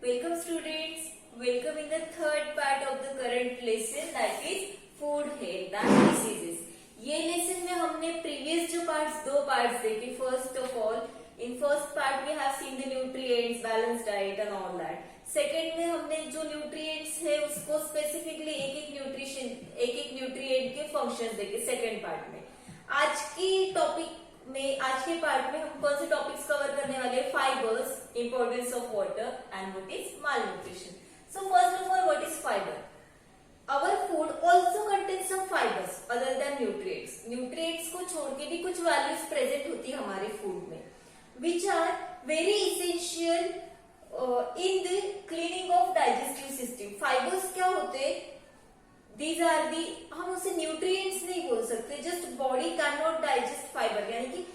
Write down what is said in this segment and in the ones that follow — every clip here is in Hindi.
Welcome students, welcome in the third part of the current lesson that is food health and diseases. ये लेसन में हमने प्रीवियस जो दो पार्ट्स देखे. First of all in first part we have seen the nutrients, balance diet and all that. Second में हमने जो न्यूट्रिएंट्स है उसको स्पेसिफिकली एक एक न्यूट्रिएंट के फंक्शंस देखे सेकेंड पार्ट में. आज की टॉपिक में, आज के पार्ट में हम कौन से टॉपिक्स कवर करने वाले हैं? Fibres, importance of water and what is malnutrition. So first of all, what is fiber? Our food also contains some fibers other than nutrients. Nutrients को छोड़ के भी कुछ वैल्यूज प्रेजेंट होती है हमारे फूड में, which are very essential in the cleaning of digestive system. Fibers क्या होते हैं? These are the, हम उसे न्यूट्रिएंट्स नहीं बोल सकते, just body can not digest fibre. यानी कि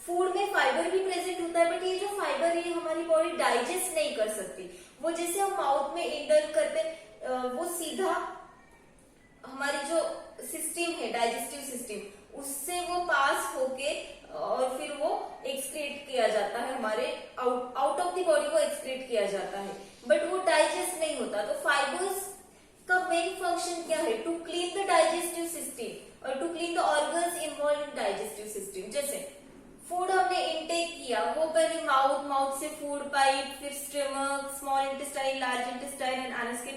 फूड में फाइबर भी प्रेजेंट होता है, बट ये जो फाइबर है हमारी बॉडी डाइजेस्ट नहीं कर सकती. वो जैसे हम माउथ में इंडल करते वो सीधा हमारी जो सिस्टम है, डाइजेस्टिव सिस्टम, उससे वो पास होके और फिर वो एक्सक्रीट किया जाता है, हमारे आउट ऑफ द बॉडी को एक्सक्रीट किया जाता है, बट वो डाइजेस्ट नहीं होता. तो फाइबर्स का मेन फंक्शन क्या है? To clean the digestive system और to clean the organs involve in digestive system. जैसे फूड हमने इनटेक किया, वो पहले माउथ से फूड पाइप, फिर stomach, small intestine, large intestine and anus के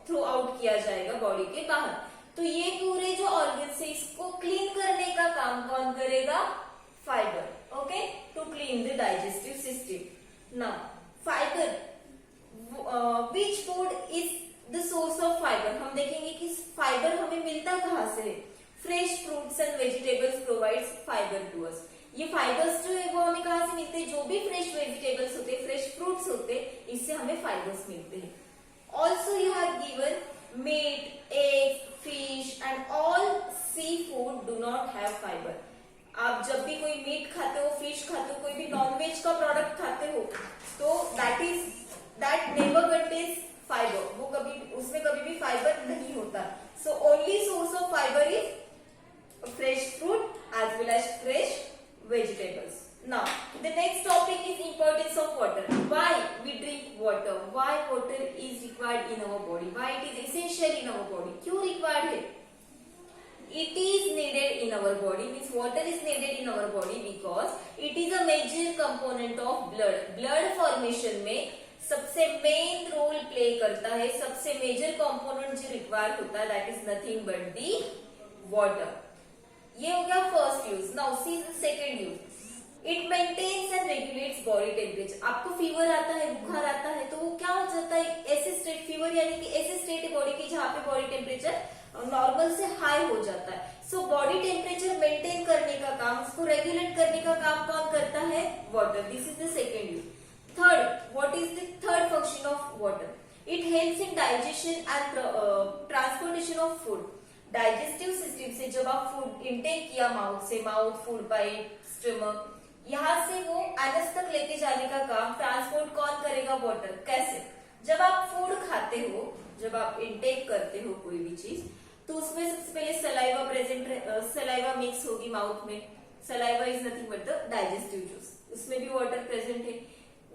थ्रू आउट किया जाएगा बॉडी के बाहर. तो ये पूरे जो ऑर्गन्स है इसको क्लीन करने का काम कौन करेगा? Fibre. Okay, to clean the digestive system. Now fibre, which food is the source of fibre? हम देखेंगे कि फाइबर हमें मिलता कहाँ से है. Fresh fruits and vegetables provides fibre to us. ये फाइबर्स जो है वो हमें कहाँ से मिलते हैं? जो भी फ्रेश वेजिटेबल्स होते हैं, फ्रेश फ्रूट्स होते हैं, इससे हमें फाइबर्स मिलते हैं. Also you have given meat, eggs, fish and all sea food do not have fibre. आप जब भी कोई मीट खाते हो, फिश खाते हो, कोई भी नॉनवेज का प्रोडक्ट खाते हो, तो दैट नेवर कंटेन्स फाइबर. वो कभी, उसमें कभी भी फाइबर नहीं होता. So only source of fibre is fresh fruit as well as fresh vegetables. Now the next topic is importance of water. Why we drink water? Why water is required in our body? Why it is essential in our body? क्यों required है? It is needed in our body, means water is needed in our body because it is a major component of blood. Blood formation में सबसे मेन रोल प्ले करता है, सबसे मेजर कंपोनेंट जो रिक्वायर होता है, that is nothing but the water. ये हो गया first use. Now see the second use. It maintains and regulates body temperature. आपको फीवर आता है, बुखार आता है, तो वो क्या हो जाता है? ऐसे स्टेट, फीवर यानी कि ऐसे स्टेट है बॉडी की जहाँ पे बॉडी टेम्परेचर नॉर्मल से हाई हो जाता है. सो बॉडी टेम्परेचर मेंटेन करने का काम, उसको रेगुलेट करने का काम कौन करता है? Water. This is the second use. Third, what is the third function of water? It helps in digestion and transportation of food. Digestive system से जब आप फूड इंटेक किया माउथ से, माउथ, फूड पाइप, स्टमक, यहाँ से वो एनस तक लेके जाने का काम ट्रांसपोर्ट कौन करेगा? वाटर. कैसे? जब आप फूड खाते हो, जब आप इंटेक करते हो कोई भी चीज, तो उसमें सबसे पहले सलाइवा प्रेजेंट, सलाइवा मिक्स होगी माउथ में. Saliva is nothing but the digestive juice, उसमें भी वाटर प्रेजेंट है.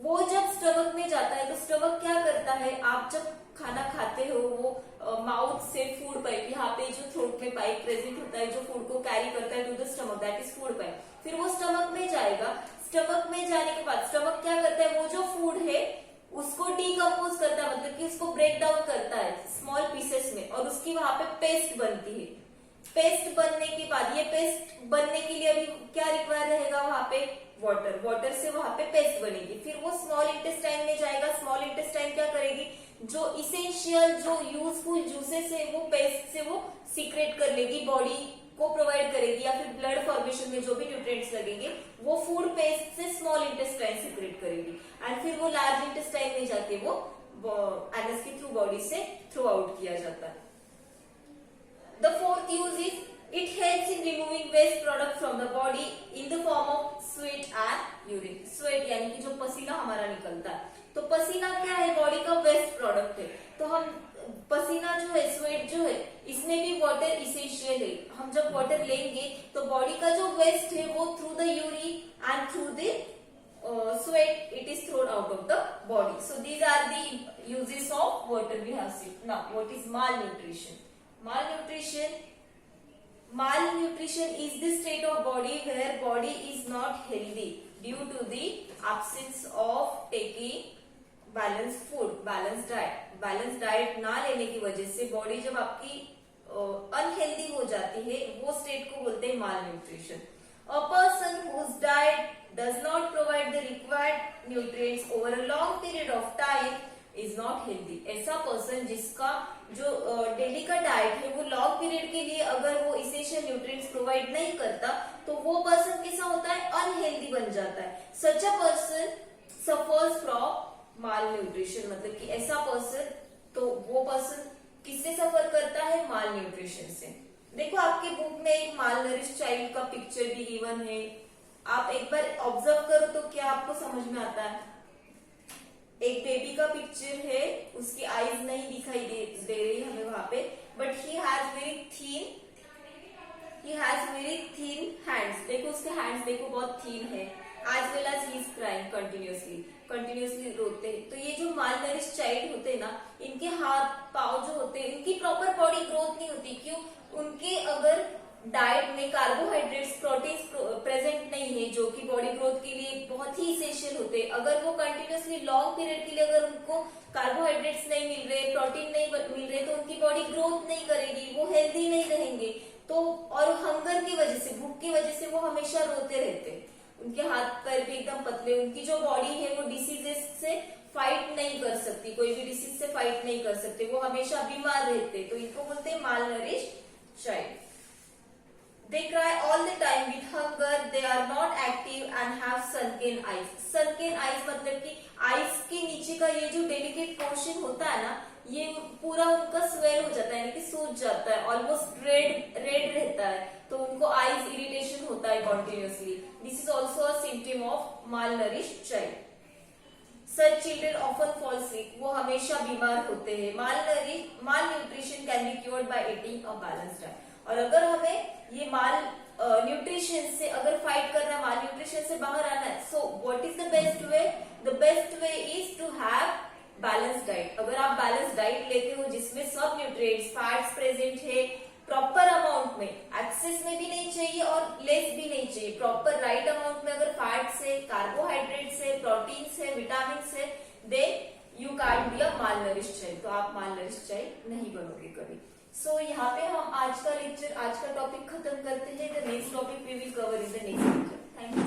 वो जब स्टमक में जाता है तो स्टमक क्या करता है? आप जब खाना खाते हो, वो माउथ से फूड पाइप, यहाँ पे जो थ्रोट में पाइप प्रेजेंट होता है जो फूड को कैरी करता है to the stomach, that is food pipe. फिर वो स्टमक में जाएगा. स्टमक में जाने के बाद स्टमक क्या करता है? वो जो फूड है उसको डीकम्पोज करता है, मतलब कि उसको ब्रेक डाउन करता है स्मॉल पीसेस में, और उसकी वहां पे पेस्ट बनती है. पेस्ट बनने के बाद, ये पेस्ट बनने के लिए अभी क्या रिक्वायर रहेगा वहां पे? वाटर. वाटर से वहां पे पेस्ट बनेगी. फिर वो स्मॉल इंटेस्टाइन में जाएगा. स्मॉल इंटेस्टाइन क्या करेगी? जो इसेंशियल, जो यूजफुल जूसेस है वो पेस्ट से वो सीक्रेट कर लेगी, बॉडी को प्रोवाइड करेगी, या फिर ब्लड फॉर्मेशन में जो भी न्यूट्रिएंट्स लगेंगे वो फूड पेस्ट से स्मॉल इंटेस्टाइन सीक्रेट करेगी. एंड फिर वो लार्ज इंटेस्टाइन में जाके वो एनस के थ्रू बॉडी से थ्रू आउट किया जाता है. The fourth use is it helps in removing waste product from the body in the form of sweat and urine. Sweat यानी कि जो पसीना हमारा निकलता है, तो पसीना क्या है? बॉडी का वेस्ट प्रोडक्ट है. तो हम पसीना जो है, स्वेट जो है, इसमें भी वाटर इसेंशियल है. हम जब वाटर लेंगे तो बॉडी का जो वेस्ट है वो through the urine and through the sweat it is thrown out of the body. body. So these are the uses of water we have seen. Now, what is malnutrition? Malnutrition is the state of body where body is not healthy due to the absence of taking balanced food, balanced diet. Balanced diet ना लेने की वजह से बॉडी जब आपकी अनहेल्दी हो जाती है, वो स्टेट को बोलते हैं malnutrition. A person whose diet does not provide the required nutrients over a long period of time is not healthy. ऐसा पर्सन जिसका जो डेली का डाइट है वो लॉन्ग पीरियड के लिए अगर वो इसेंशियल न्यूट्रिएंट्स प्रोवाइड नहीं करता तो वो पर्सन कैसा होता है, अनहेल्दी बन जाता है. Such a person suffers from malnutrition. मतलब कि ऐसा पर्सन, तो वो पर्सन किससे सफर करता है, माल न्यूट्रिशन से. देखो आपके बुक में एक माल नरिश चाइल्ड का पिक्चर भी गिवन है. आप एक बार ऑब्जर्व करो तो क्या आपको समझ में आता है. एक बेबी का पिक्चर है, उसकी आईज नहीं दिखाई दे रही हमें वहां पे, but he has very thin hands. देखो उसके हैंड्स देखो बहुत थिन है. As well as he is crying continuously रोते हैं. तो ये जो माल नरिश चाइल्ड होते हैं ना, इनके हाथ पाँव जो होते हैं, इनकी प्रॉपर बॉडी ग्रोथ नहीं होती. क्यों? उनके अगर डाइट में कार्बोहाइड्रेट्स, प्रोटीन्स प्रेजेंट नहीं है जो कि बॉडी ग्रोथ के लिए बहुत ही इसेंशियल होते हैं. अगर वो कंटिन्यूसली लॉन्ग पीरियड के लिए अगर उनको कार्बोहाइड्रेट्स नहीं मिल रहे, प्रोटीन नहीं मिल रहे, तो उनकी बॉडी ग्रोथ नहीं करेगी, वो हेल्दी नहीं रहेंगे. तो और हंगर की वजह से, भूख की वजह से वो हमेशा रोते रहते हैं. उनके हाथ पैर भी एकदम पतले, उनकी जो बॉडी है वो डिसीजेस से फाइट नहीं कर सकती, कोई भी डिसीज से फाइट नहीं कर सकते, वो हमेशा बीमार रहते. तो इनको बोलते हैं malnourish child. They cry all the time with hunger. They are not active and have sunken eyes. Sunken eyes मतलब कि आईज के नीचे का ये जो डेलिकेट पोर्शन होता है ना, ये पूरा उनका स्वेल हो जाता है, यानी कि सूज जाता है, ऑलमोस्ट रेड रहता है. तो उनको आईज इरिटेशन होता है continuously. This is also a symptom of mall nourish child. Such children often fall sick. वो हमेशा बीमार होते हैं. Malnutrition can be cured by eating a balanced diet. और अगर हमें ये माल न्यूट्रिशन से अगर फाइट करना है, माल न्यूट्रिशन से बाहर आना है, so what is the best way? The best way is to have balanced diet. अगर आप बैलेंस डाइट लेते हो जिसमें सब न्यूट्रिएंट्स, फैट्स प्रेजेंट है प्रॉपर अमाउंट में, एक्सेस में भी नहीं चाहिए और लेस भी नहीं चाहिए, प्रॉपर राइट अमाउंट में अगर फैट्स है, कार्बोहाइड्रेट्स है, प्रोटीन्स है, विटामिन है, then you can't be a malnourish child. तो आप माल नरिश चाइल्ड नहीं बनोगे कभी. सो यहाँ पे हम आज का टॉपिक खत्म करते हैं. The next topic we will cover in the next lecture. Thank you.